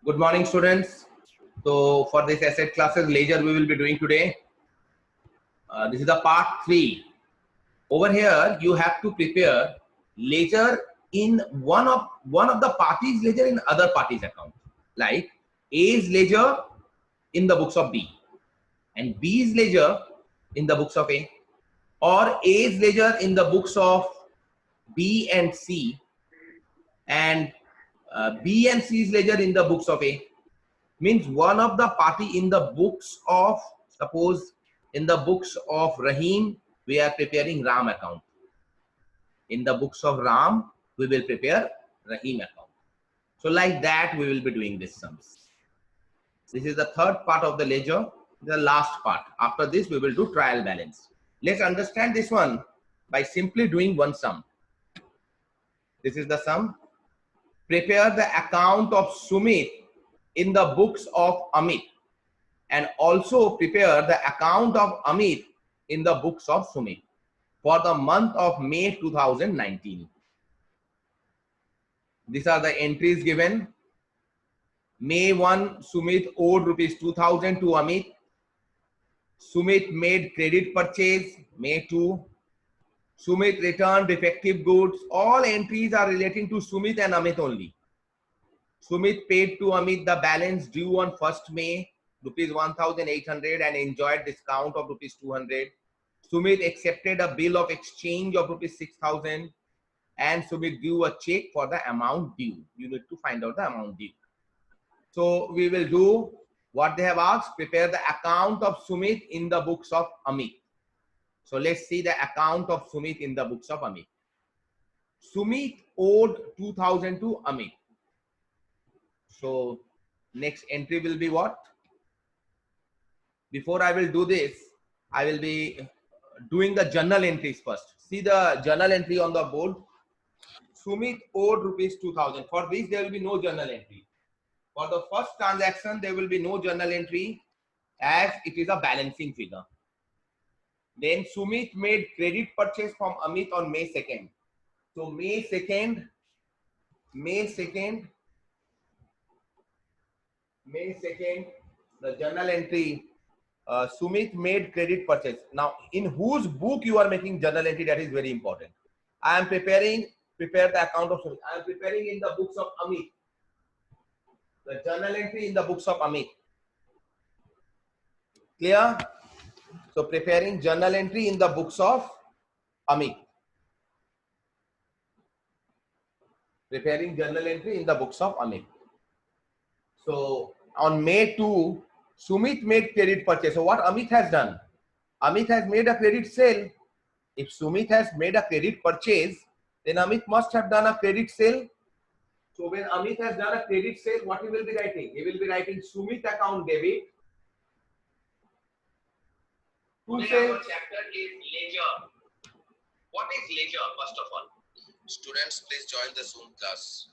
Good morning, students. So for this asset classes ledger we will be doing today. This is the part 3. Over here you have to prepare ledger in one of the parties ledger in other parties account. Like A's ledger in the books of B and B's ledger in the books of A, or A's ledger in the books of B and C, and B and C's ledger in the books of A. Means one of the party in the books of, suppose in the books of Rahim we are preparing Ram account. In the books of Ram we will prepare Rahim account. So like that we will be doing this sums. This is the third part of the ledger, the last part. After this we will do trial balance. Let's understand this one by simply doing one sum. This is the sum. Prepare the account of Sumit in the books of Amit, and also prepare the account of Amit in the books of Sumit for the month of May 2019. These are the entries given. May 1, Sumit owed rupees 2000 to Amit. Sumit made credit purchase. May 2, Sumit returned defective goods. All entries are relating to Sumit and Amit only. Sumit paid to Amit the balance due on 1st May, rupees 1800, and enjoyed discount of rupees 200. Sumit accepted a bill of exchange of rupees 6000, and Sumit drew a check for the amount due. You need to find out the amount due. So we will do what they have asked. Prepare the account of Sumit in the books of Amit. So let's see the account of Sumit in the books of Amit. Sumit owed 2000 to Amit. So next entry will be what? Before I will do this, I will be doing the journal entries first. See the journal entry on the board. Sumit owed rupees 2000. For this there will be no journal entry. For the first transaction there will be no journal entry as it is a balancing figure. Then Sumit made credit purchase from Amit on May 2nd. So May 2nd, the journal entry, Sumit made credit purchase. Now, in whose book you are making journal entry, that is very important. I am prepare the account of Sumit. I am preparing in the books of Amit. The journal entry in the books of Amit. Clear? So, preparing journal entry in the books of Amit. Preparing journal entry in the books of Amit. So, on May 2, Sumit made credit purchase. So what Amit has done? Amit has made a credit sale. If Sumit has made a credit purchase, then Amit must have done a credit sale. So when Amit has done a credit sale, what he will be writing? He will be writing Sumit account debit. Our chapter is ledger. What is ledger, first of all? Students, please join the Zoom class.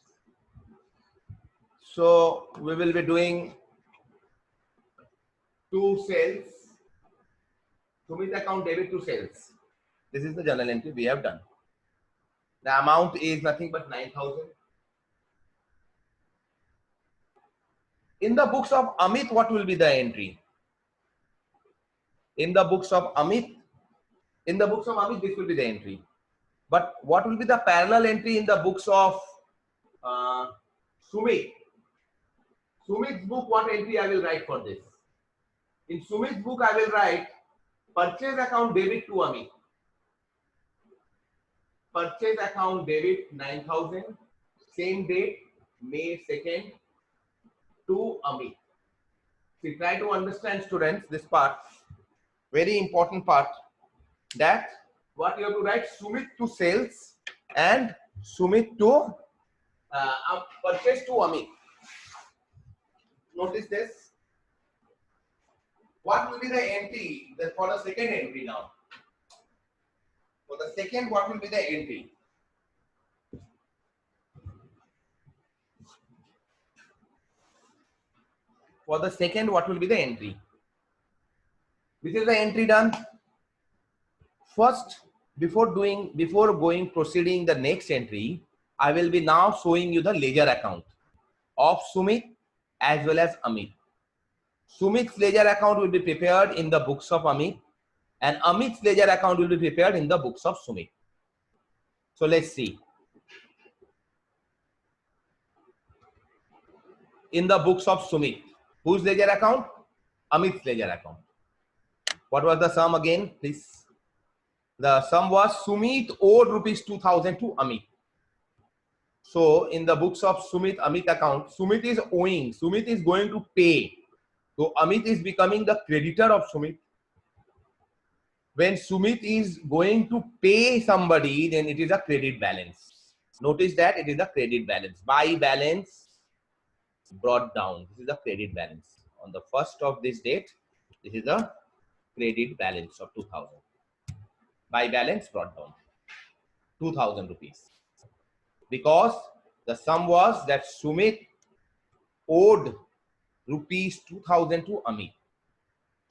So we will be doing two sales. Sumit account debit to sales. This is the journal entry we have done. The amount is nothing but 9000. In the books of Amit, what will be the entry? In the books of Amit, this will be the entry. But what will be the parallel entry in the books of Sumit? Sumit's book, what entry I will write for this? In Sumit's book, I will write purchase account debit to Amit. Purchase account debit 9000, same date, May 2nd, to Amit. See, try to understand, students, this part, very important part, that what you have to write, Sumit to sales and Sumit to purchase to Amit. Notice this. What will be the entry for the second entry now? For the second, what will be the entry? For the second, what will be the entry? Which is the entry done? First, before proceeding the next entry, I will be now showing you the ledger account of Sumit as well as Amit. Sumit's ledger account will be prepared in the books of Amit, and Amit's ledger account will be prepared in the books of Sumit. So let's see. In the books of Sumit, whose ledger account? Amit's ledger account. What was the sum again, please? The sum was Sumit owed rupees 2000 to Amit. So in the books of Sumit, Amit account, Sumit is owing. Sumit is going to pay. So Amit is becoming the creditor of Sumit. When Sumit is going to pay somebody, then it is a credit balance. Notice that it is a credit balance. By balance brought down. This is the credit balance. On the first of this date, this is the credit balance of 2000. By balance brought down 2000 rupees. Because the sum was that Sumit owed rupees 2000 to Amit.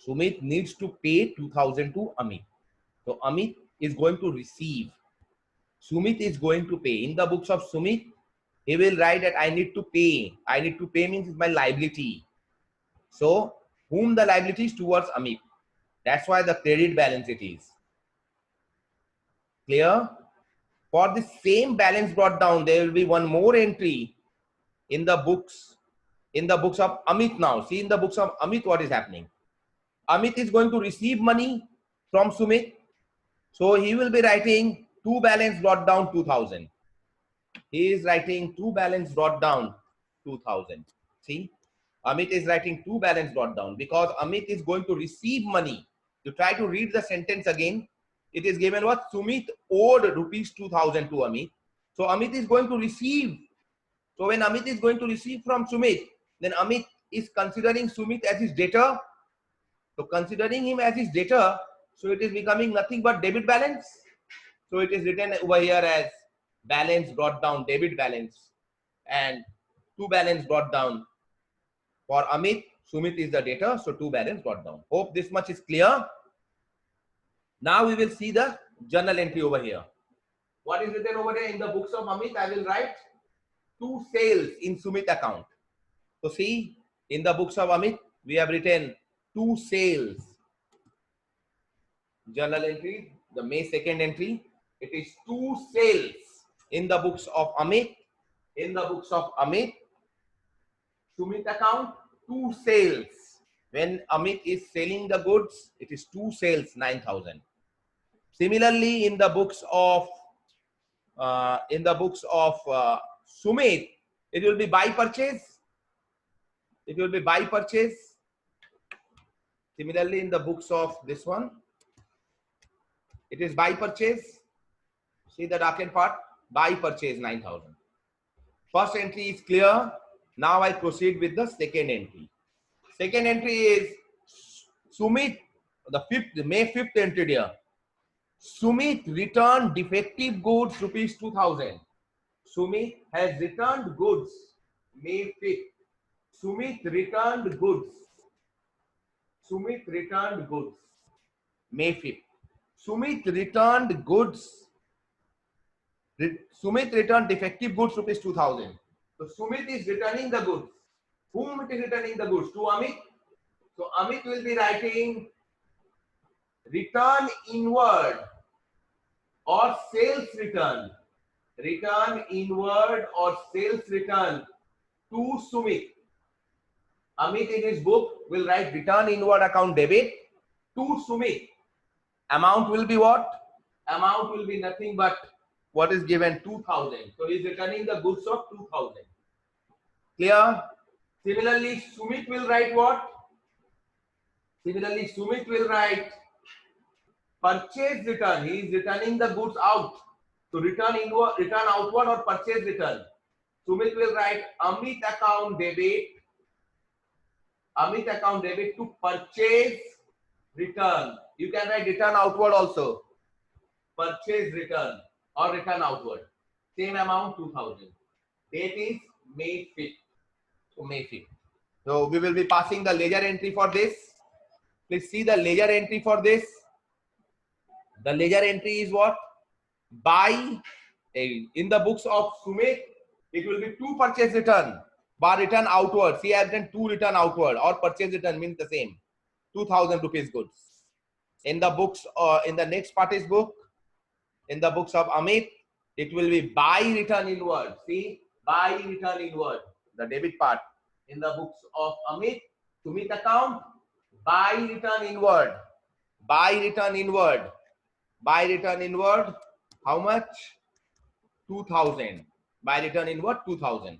Sumit needs to pay 2000 to Amit. So Amit is going to receive. Sumit is going to pay. In the books of Sumit, he will write that I need to pay. I need to pay means it's my liability. So whom the liability is towards Amit. That's why the credit balance it is. Clear? For the same balance brought down, there will be one more entry in the books. In the books of Amit now. See in the books of Amit what is happening. Amit is going to receive money from Sumit. So he will be writing two balance brought down 2000. He is writing two balance brought down 2000. See, Amit is writing two balance brought down because Amit is going to receive money. You try to read the sentence again. It is given what? Sumit owed rupees 2000 to Amit. So Amit is going to receive. So when Amit is going to receive from Sumit, then Amit is considering Sumit as his debtor. So considering him as his debtor, so it is becoming nothing but debit balance. So it is written over here as balance brought down, debit balance, and two balance brought down. For Amit, Sumit is the debtor, so two balance brought down. Hope this much is clear. Now we will see the journal entry over here. What is written over here in the books of Amit? I will write two sales in Sumit account. So see, in the books of Amit, we have written two sales. Journal entry, the May 2nd entry. It is two sales in the books of Amit. In the books of Amit, Sumit account, two sales. When Amit is selling the goods, it is two sales, 9000. Similarly, in the books of Sumit, it will be buy purchase. It will be buy purchase. Similarly, in the books of this one, it is buy purchase. See the darkened part? Buy purchase 9000. First entry is clear. Now I proceed with the second entry. Second entry is Sumit, the May 5th entry here. Sumit returned defective goods rupees 2000. Sumit has returned goods May 5th. Sumit returned goods. Sumit returned goods May 5th. Sumit returned goods. Sumit returned defective goods rupees 2000. So Sumit is returning the goods. Whom it is returning the goods? To Amit. So Amit will be writing return inward or sales return. Return inward or sales return to Sumit. Amit in his book will write return inward account debit to Sumit. Amount will be what? Amount will be nothing but what is given 2000. So he is returning the goods of 2000. Clear? Similarly, Sumit will write what? Similarly, Sumit will write purchase return. He is returning the goods out. So return inward, return outward or purchase return. Sumit will write Amit account debit. Amit account debit to purchase return. You can write return outward also. Purchase return or return outward. Same amount 2000. Date is May 5th. So May 5th. So we will be passing the ledger entry for this. Please see the ledger entry for this. The ledger entry is what? Buy. In the books of Sumit, it will be two purchase return. bar return outward. See, I have done 2 return outward, or purchase return means the same. 2000 rupees goods. In the books, in the next party's book, in the books of Amit, it will be buy return inward. See, buy return inward, the debit part. In the books of Amit, Sumit account, buy return inward. Buy return inward. Buy return inward. How much? 2000. Buy return inward 2000.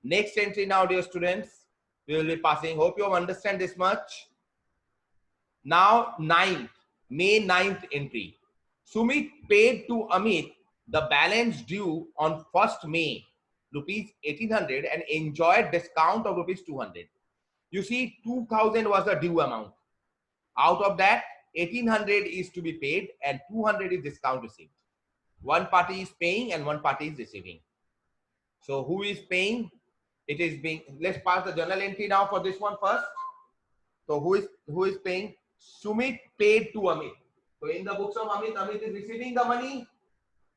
Next entry now, dear students, we will be passing. Hope you understand this much. Now, May 9th entry. Sumit paid to Amit the balance due on 1st May, rupees 1800, and enjoyed discount of rupees 200. You see, 2000 was the due amount. Out of that, 1800 is to be paid and 200 is discount received. One party is paying and one party is receiving. So who is paying? It is being, let's pass the journal entry now for this one first. So who is paying? Sumit paid to Amit. So in the books of Amit, Amit is receiving the money.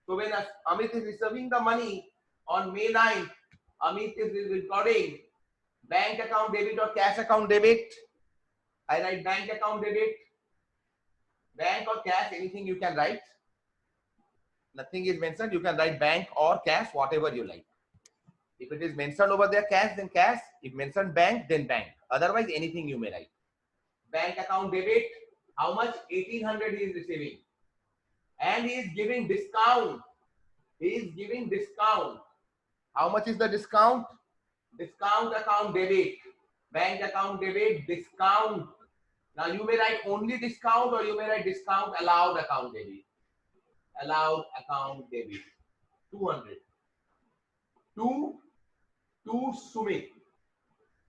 So when Amit is receiving the money on May 9th, Amit is recording bank account debit or cash account debit. I write bank account debit, bank or cash, anything you can write. Nothing is mentioned, you can write bank or cash, whatever you like. If it is mentioned over there cash, then cash. If mentioned bank, then bank. Otherwise, anything you may write. Bank account debit, how much? 1800 he is receiving. And he is giving discount. He is giving discount. How much is the discount? Discount account debit. Bank account debit, discount. Now you may write only discount or you may write discount allowed account debit. Allowed account debit. 200. To Sumit.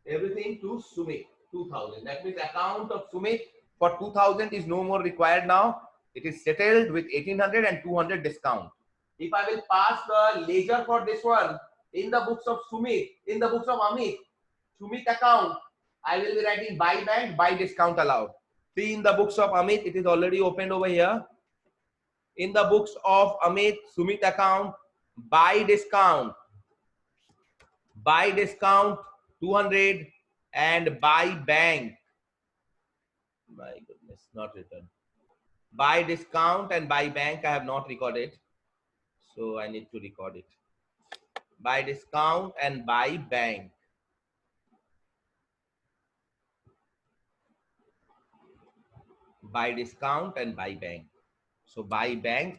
Everything to Sumit. 2000. That means account of Sumit for 2000 is no more required now. It is settled with 1800 and 200 discount. If I will pass the ledger for this one in the books of Sumit, in the books of Amit, Sumit account, I will be writing buy bank, buy discount allowed. See, in the books of Amit, it is already opened over here. In the books of Amit, Sumit account, buy discount 200 and buy bank. My goodness, not written. Buy discount and buy bank, I have not recorded. So I need to record it. Buy discount and buy bank. Buy discount and buy bank. So buy bank,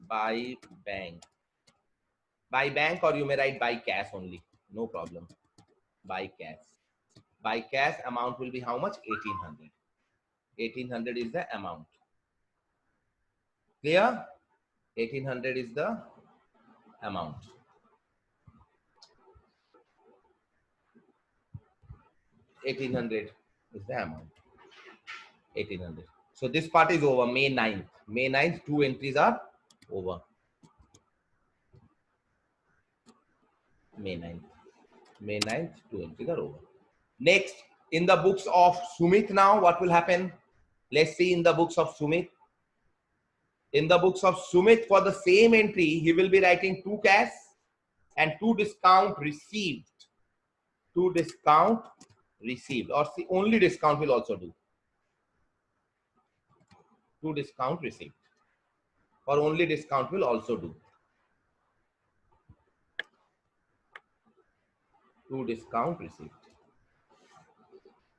buy bank. Buy bank, or you may write buy cash only. No problem. Buy cash. Buy cash, amount will be how much? 1800. 1800 is the amount. Clear? 1800 is the amount. $1800 is the amount. 1800. So this part is over. May 9th. May 9th, 2 entries are over. May 9th. May 9th, 2 entries are over. Next, in the books of Sumit now, what will happen? Let's see in the books of Sumit. In the books of Sumit, for the same entry, he will be writing 2 cash and 2 discount received. 2 discount received, or see, only discount will also do. 2 discount received, or only discount will also do. 2 discount received.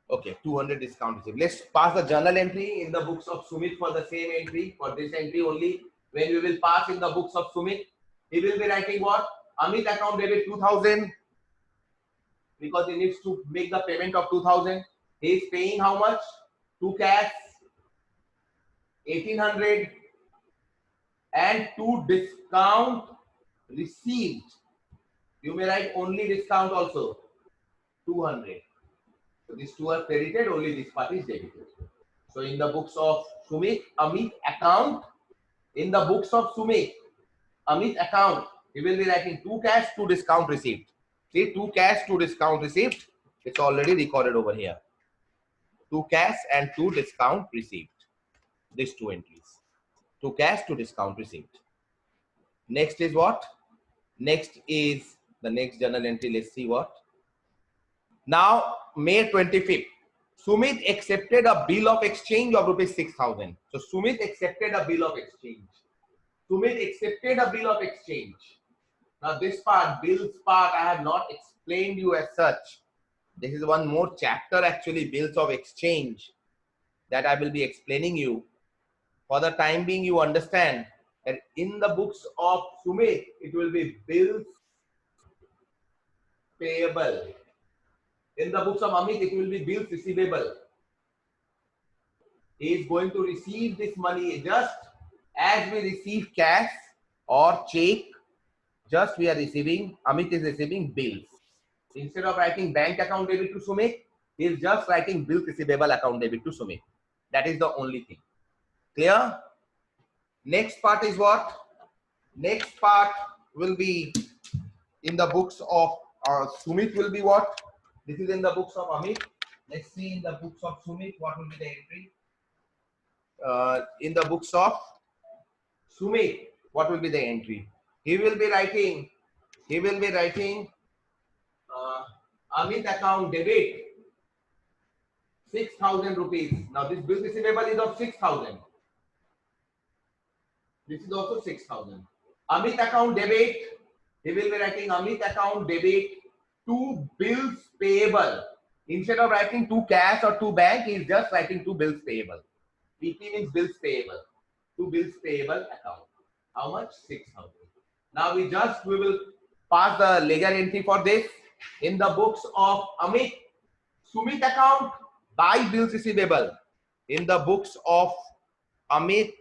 Okay, 200 discount received. Let's pass the journal entry in the books of Sumit for the same entry, for this entry only. When we will pass in the books of Sumit, he will be writing what? Amit account debit 2000, because he needs to make the payment of 2000. He is paying how much? 2 cash, 1800, and 2 discount received. You may write only discount also, 200. So these 2 are credited, only this part is debited. So in the books of Sumit, Amit account, in the books of Sumit, Amit account, he will be writing 2 cash, 2 discount received. See, 2 cash, 2 discount received. It's already recorded over here. 2 cash and 2 discount received. These 2 entries. 2 cash, 2 discount received. Next is what? Next is The next journal entry, let's see what. Now, May 25th, Sumit accepted a bill of exchange of rupees 6,000. So, Sumit accepted a bill of exchange. Sumit accepted a bill of exchange. Now, this part, bills part, I have not explained you as such. This is one more chapter actually, bills of exchange, that I will be explaining you. For the time being, you understand that in the books of Sumit, it will be bills payable. In the books of Amit, it will be bills receivable. He is going to receive this money just as we receive cash or check. Just we are receiving, Amit is receiving bills. Instead of writing bank account debit to Sumit, he is just writing bill receivable account debit to Sumit. That is the only thing. Clear? Next part is what? Next part will be in the books of Sumit will be what? This is in the books of Amit. Let's see in the books of Sumit what will be the entry. In the books of Sumit, what will be the entry? He will be writing Amit account debit 6,000 rupees. Now this bill receivable is of 6,000. This is also 6,000. Amit account debit, he will be writing Amit account debit to bills payable. Instead of writing to cash or to bank, he is just writing to bills payable. BP means bills payable. To bills payable account. How much? 6,000. Now we will pass the ledger entry for this. In the books of Amit, Sumit account by bills receivable. In the books of Amit,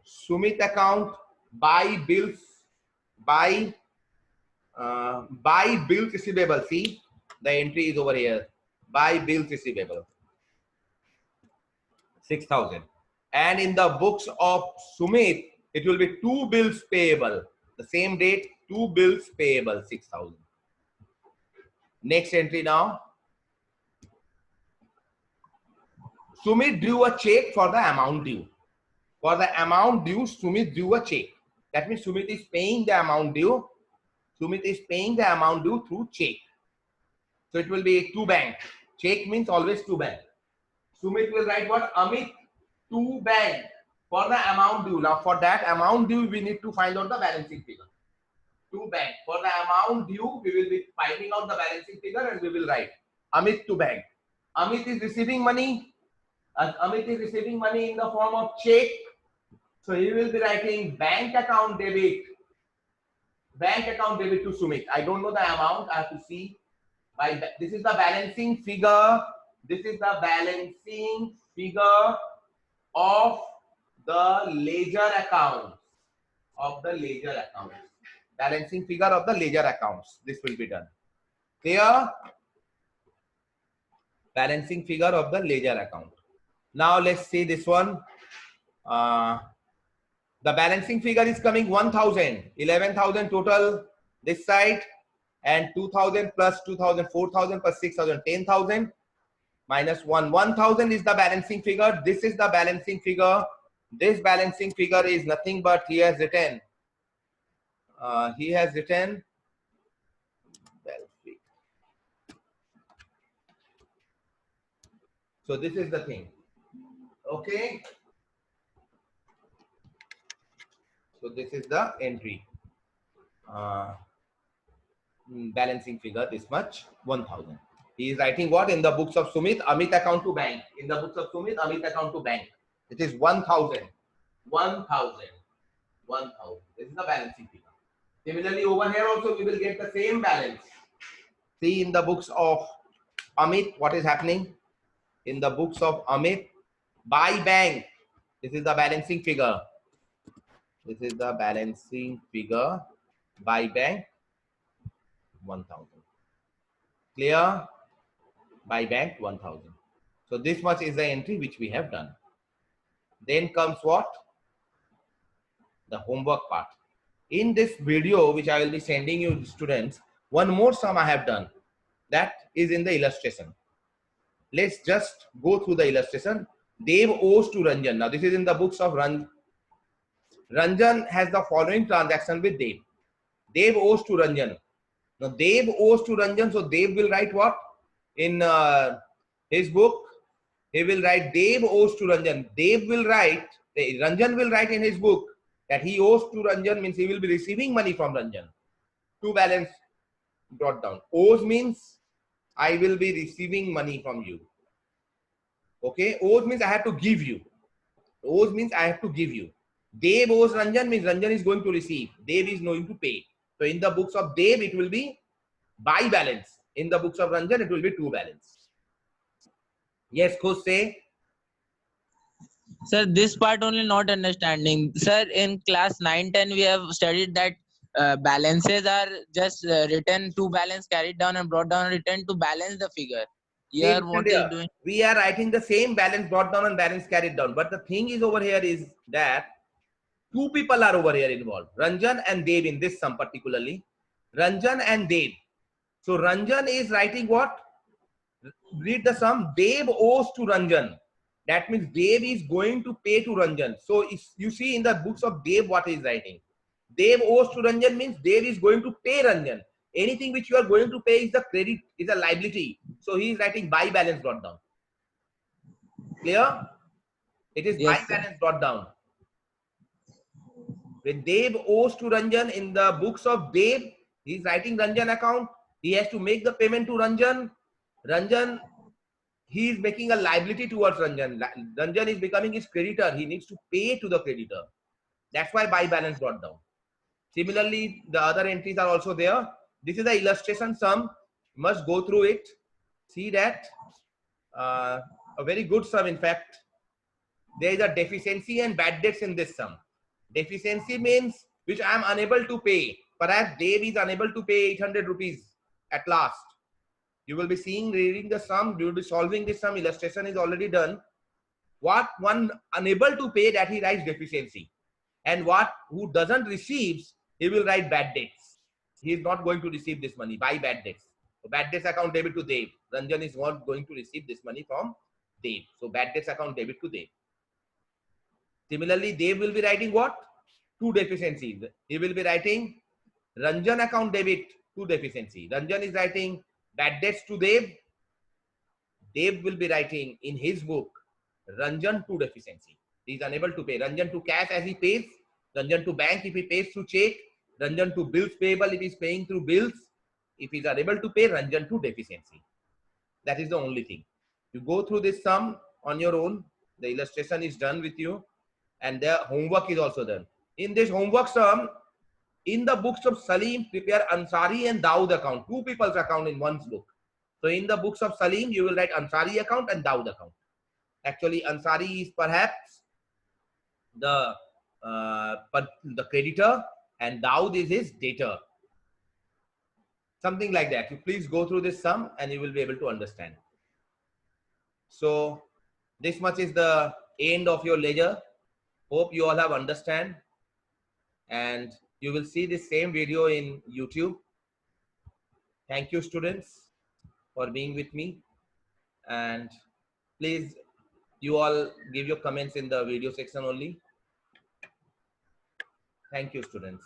Sumit account by bills receivable. See, the entry is over here. By bills receivable. 6,000. And in the books of Sumit, it will be two bills payable. The same date, two bills payable, 6,000. Next entry now. Sumit drew a check for the amount due. For the amount due, Sumit drew a check. That means Sumit is paying the amount due. Sumit is paying the amount due through check. So it will be to bank. Check means always to bank. Sumit will write what? Amit to bank for the amount due. Now for that amount due, we need to find out the balancing figure. To bank. For the amount due, we will be finding out the balancing figure and we will write Amit to bank. Amit is receiving money. Amit is receiving money in the form of check. So he will be writing bank account debit to Sumit. I don't know the amount. I have to see. This is the balancing figure. This is the balancing figure of the ledger accounts. Balancing figure of the ledger accounts. This will be done. Clear? Balancing figure of the ledger account. Now let's see this one. The balancing figure is coming 1,000, 11,000 total this side, and 2,000 plus 2,000, 4,000 plus 6,000, 10,000 minus 1. 1,000 is the balancing figure. This is the balancing figure. This balancing figure is nothing but he has written. So this is the thing. Okay. So this is the entry. Balancing figure this much, 1,000. He is writing what in the books of Sumit? Amit account to bank. In the books of Sumit, Amit account to bank. It is 1,000. 1,000. 1,000. This is the balancing figure. Similarly, over here also we will get the same balance. See in the books of Amit, what is happening? In the books of Amit, by bank. This is the balancing figure. This is the balancing figure by bank, 1,000. Clear? By bank, 1,000. So this much is the entry which we have done. Then comes what? The homework part. In this video, which I will be sending you students, one more sum I have done. That is in the illustration. Let's just go through the illustration. Dev owes to Ranjan. Now this is in the books of Ranjan. Ranjan has the following transaction with Dev. Dev owes to Ranjan. Now Dev owes to Ranjan, so Dev will write what? In his book, he will write Dev owes to Ranjan. Dev will write, Ranjan will write in his book that he owes to Ranjan, means he will be receiving money from Ranjan. To balance brought down. Owes means I will be receiving money from you. Okay, owes means I have to give you. Owes means I have to give you. Dev owes Ranjan means Ranjan is going to receive. Dev is going to pay. So in the books of Dev, it will be by balance. In the books of Ranjan, it will be to balance. Yes, Khush, say. Sir, this part only not understanding. Sir, in class 9-10 we have studied that balances are just written to balance, carried down and brought down, written to balance the figure. Here See, what is doing? we are writing the same balance brought down and balance carried down. But the thing is over here is that two people are over here involved. Ranjan and Dev in this sum particularly. Ranjan and Dev. So Ranjan is writing what? Read the sum. Dev owes to Ranjan. That means Dev is going to pay to Ranjan. So if you see in the books of Dev what he is writing. Dev owes to Ranjan means Dev is going to pay Ranjan. Anything which you are going to pay is the credit, is a liability. So he is writing by balance brought down. Clear? It is Yes, by sir. balance brought down. When Dev owes to Ranjan in the books of Dev, he is writing Ranjan account. He has to make the payment to Ranjan. Ranjan, he is making a liability towards Ranjan. Ranjan is becoming his creditor. He needs to pay to the creditor. That's why by balance brought down. Similarly, the other entries are also there. This is the illustration sum. You must go through it. See that a very good sum. In fact, there is a deficiency and bad debts in this sum. Deficiency means which I am unable to pay. Perhaps Dev is unable to pay 800 rupees at last. You will be seeing, reading the sum, you will be solving this sum. Illustration is already done. What one unable to pay, that he writes deficiency. And what who doesn't receives, he will write bad debts. He is not going to receive this money by bad debts. So bad debts account debit to Dev. Ranjan is not going to receive this money from Dev. So bad debts account debit to Dev. Similarly, Dev will be writing what? Two deficiencies. He will be writing Ranjan account debit to deficiency. Ranjan is writing bad debts to Dev. Dev will be writing in his book Ranjan to deficiency. He is unable to pay. Ranjan to cash as he pays. Ranjan to bank if he pays through check. Ranjan to bills payable if he is paying through bills. If he is unable to pay, Ranjan to deficiency. That is the only thing. You go through this sum on your own. The illustration is done with you. And their homework is also done. In this homework sum, in the books of Salim, prepare Ansari and Daud account. Two people's account in one's book. So in the books of Salim, you will write Ansari account and Daud account. Actually, Ansari is perhaps the creditor and Daud is his debtor. Something like that. You please go through this sum and you will be able to understand. So this much is the end of your ledger. Hope you all have understand, and you will see the same video in YouTube. Thank you, students, for being with me, and please you all give your comments in the video section only. Thank you, students.